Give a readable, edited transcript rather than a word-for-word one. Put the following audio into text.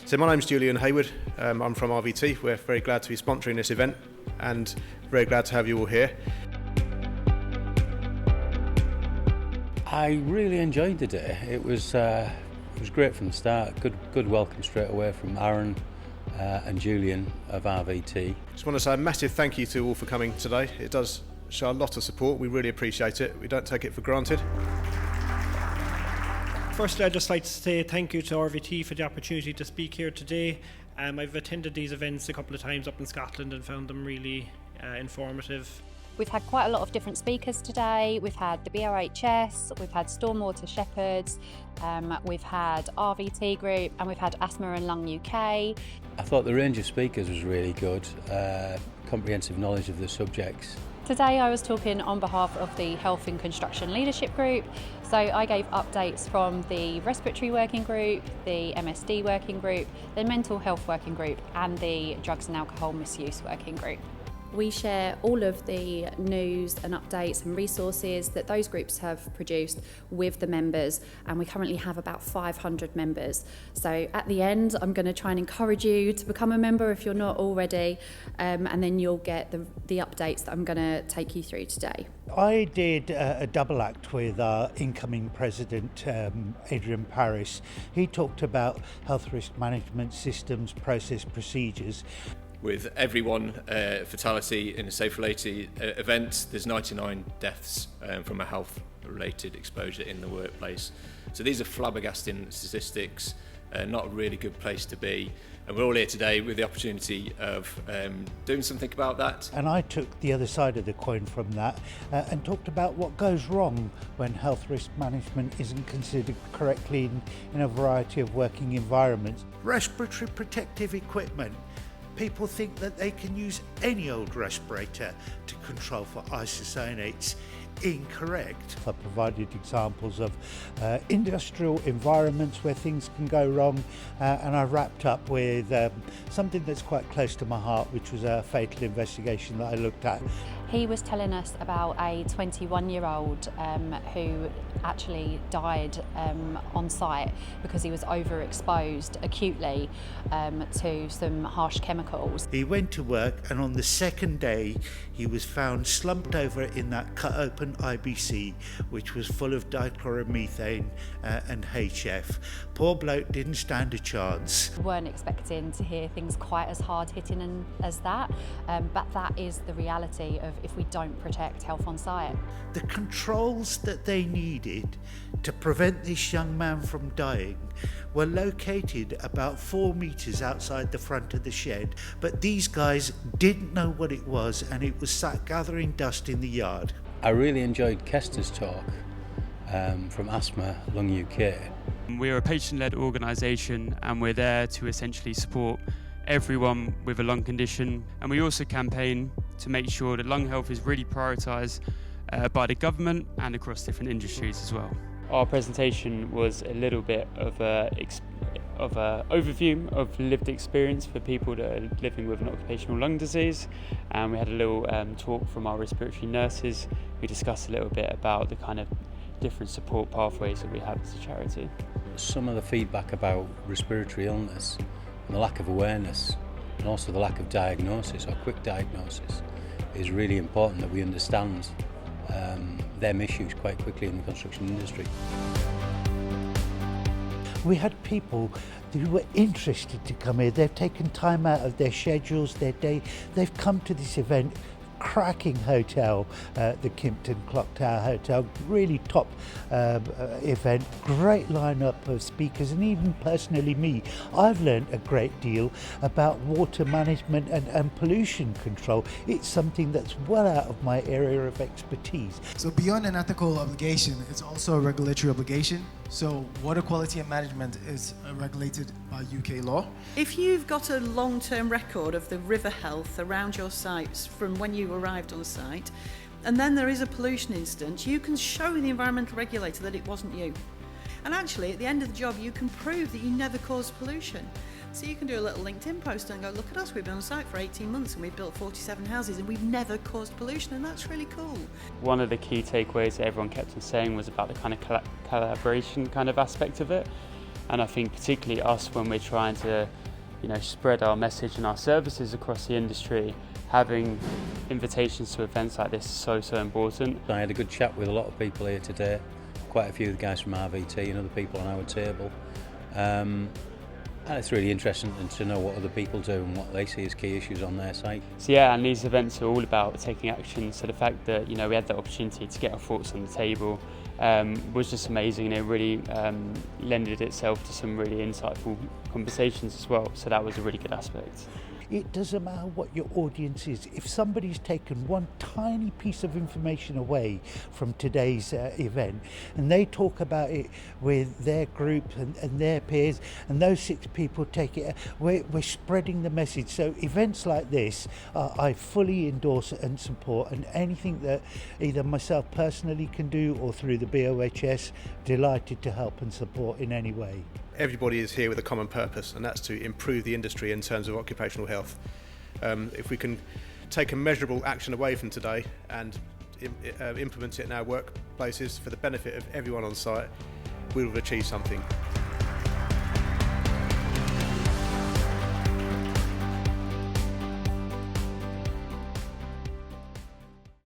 So my name's Julian Hayward, I'm from RVT. We're very glad to be sponsoring this event and very glad to have you all here. I really enjoyed the day. It was great from the start. Good welcome straight away from Aaron and Julian of RVT. Just want to say a massive thank you to all for coming today. It does show a lot of support. We really appreciate it. We don't take it for granted. Firstly, I'd just like to say thank you to RVT for the opportunity to speak here today. I've attended these events a couple of times up in Scotland and found them really informative. We've had quite a lot of different speakers today. We've had the BRHS, we've had Stormwater Shepherds, we've had RVT Group, and we've had Asthma and Lung UK. I thought the range of speakers was really good, comprehensive knowledge of the subjects. Today I was talking on behalf of the Health and Construction Leadership Group. So I gave updates from the Respiratory Working Group, the MSD Working Group, the Mental Health Working Group and the Drugs and Alcohol Misuse Working Group. We share all of the news and updates and resources that those groups have produced with the members, and we currently have about 500 members. So at the end, I'm going to try and encourage you to become a member if you're not already, and then you'll get the updates that I'm going to take you through today. I did a double act with our incoming president, Adrian Paris. He talked about health risk management systems, process, procedures. With every one fatality in a safe-related event, there's 99 deaths from a health-related exposure in the workplace. So these are flabbergasting statistics, not a really good place to be. And we're all here today with the opportunity of doing something about that. And I took the other side of the coin from that and talked about what goes wrong when health risk management isn't considered correctly in a variety of working environments. Respiratory protective equipment. People think that they can use any old respirator to control for isocyanates. Incorrect. I provided examples of industrial environments where things can go wrong, and I wrapped up with something that's quite close to my heart, which was a fatal investigation that I looked at. He was telling us about a 21-year-old who actually died on site because he was overexposed acutely to some harsh chemicals. He went to work, and on the second day he was found slumped over in that cut open IBC, which was full of dichloromethane and HF. Poor bloke didn't stand a chance. We weren't expecting to hear things quite as hard hitting as that, but that is the reality of if we don't protect health on site. The controls that they needed to prevent this young man from dying were located about 4 metres outside the front of the shed, but these guys didn't know what it was, and it was sat gathering dust in the yard. I really enjoyed Kester's talk from Asthma Lung UK. We're a patient-led organisation, and we're there to essentially support everyone with a lung condition, and we also campaign to make sure that lung health is really prioritised by the government and across different industries as well. Our presentation was a little bit of a overview of lived experience for people that are living with an occupational lung disease, and we had a little talk from our respiratory nurses who discussed a little bit about the kind of different support pathways that we have as a charity. Some of the feedback about respiratory illness and the lack of awareness, and also the lack of diagnosis or quick diagnosis, is really important that we understand them issues quite quickly in the construction industry. We had people who were interested to come here. They've taken time out of their schedules, their day. They've come to this event. Cracking hotel, the Kimpton Clock Tower Hotel, really top event, great lineup of speakers, and even personally me, I've learned a great deal about water management and pollution control. It's something that's well out of my area of expertise. So beyond an ethical obligation, it's also a regulatory obligation. So water quality and management is regulated by UK law. If you've got a long-term record of the river health around your sites from when you arrived on site, and then there is a pollution incident, you can show the environmental regulator that it wasn't you. And actually, at the end of the job, you can prove that you never caused pollution. So you can do a little LinkedIn post and go, look at us, we've been on site for 18 months and we've built 47 houses and we've never caused pollution, and that's really cool. One of the key takeaways that everyone kept on saying was about the kind of collaboration kind of aspect of it. And I think particularly us, when we're trying to spread our message and our services across the industry, having invitations to events like this is so important. I had a good chat with a lot of people here today, quite a few of the guys from RVT and other people on our table. And it's really interesting to know what other people do and what they see as key issues on their site. So yeah, and these events are all about taking action. So the fact that we had the opportunity to get our thoughts on the table was just amazing, and it really lended itself to some really insightful conversations as well. So that was a really good aspect. It doesn't matter what your audience is. If somebody's taken one tiny piece of information away from today's event and they talk about it with their group and their peers, and those 6 people take it, we're spreading the message. So events like this, I fully endorse and support, and anything that either myself personally can do or through the BOHS, delighted to help and support in any way. Everybody is here with a common purpose, and that's to improve the industry in terms of occupational health. If we can take a measurable action away from today and implement it in our workplaces for the benefit of everyone on site, we will achieve something.